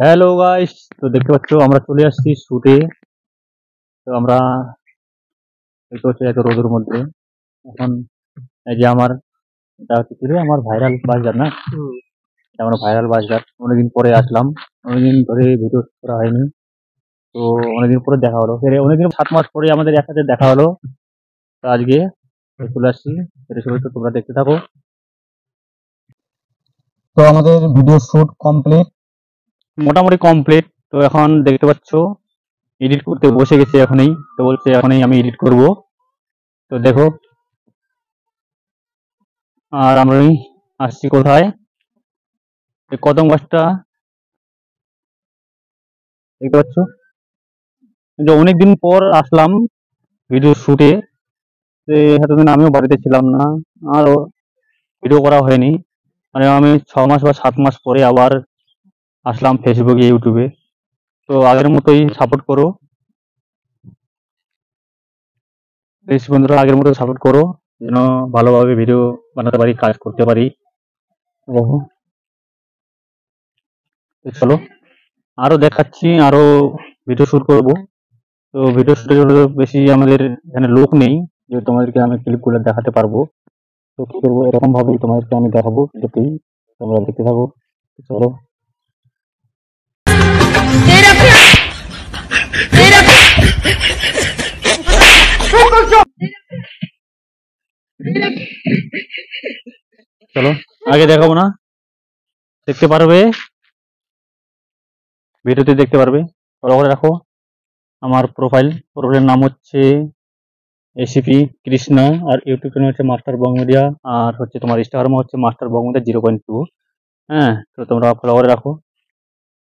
Hello guys, তো দেখতে পাচ্ছ আমরা চলে আসছি শুটে। তো আমরা দেখতে পাচ্ছি এত রোদের মধ্যে এখন এই যে আমার এটা হচ্ছে কি রে, আমার ভাইরাল বাজার না, আমার ভাইরাল বাজার। অনেকদিন পরে আসলাম, অনেকদিন ধরে ভিডিও করা হয়নি। তো অনেকদিন পরে দেখা হলো, অনেকদিন 7 মাস পরে আমাদের একসাথে দেখা হলো। তো আজকে চলে আসছি, সেটা শুরু তো তোমরা দেখতে থাকো। তো আমাদের ভিডিও শুট কমপ্লিট, মোটামুটি কমপ্লিট। তো এখন দেখতে পাচ্ছ এডিট করতে বসে গেছি এখনই। তো বলছে এখনই আমি এডিট করব। তো দেখো, আর আমরা আসছি কোথায়, এই কদম গাছটা দেখতে পাচ্ছ। যে অনেকদিন পর আসলাম ভিডিও শুটে। এতদিন আমিও বাড়িতে ছিলাম না, আরও ভিডিও করা হয়নি। মানে আমি 6 মাস বা 7 মাস পরে আবার আসলাম ফেসবুকে, ইউটিউবে। তো আগের মতোই সাপোর্ট করো প্লিজ বন্ধুরা, আগের মতো সাপোর্ট করো যেন ভালোভাবে ভিডিও বানাতে পারি, কাজ করতে পারি। দেখো, চলো আরো দেখাচ্ছি, আরো ভিডিও শুট করব। তো ভিডিও শুটের জন্য বেশি আমাদের এখানে লোক নেই যে তোমাদেরকে আমি ক্লিপগুলো দেখাতে পারবো। তো কি করবো, এরকম ভাবেই তোমাদেরকে আমি দেখাবো, যাতেই তোমরা দেখতে থাকো। চলো, চলো আগে দেখাবো না, দেখতে পারবে, ভিডিওতে দেখতে পারবে। ফলো করে রাখো। আমার প্রোফাইলের নাম হচ্ছে এসিপি কৃষ্ণা, আর ইউটিউব চ্যানেল হচ্ছে মাস্টার বং মিডিয়া, আর হচ্ছে তোমার ইনস্টাগ্রাম হচ্ছে মাস্টার বং মিডিয়া 0.2। হ্যাঁ, তো তোমরা ফলো করে রাখো।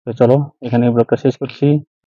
তো চলো এখানে ব্লগটা শেষ করছি।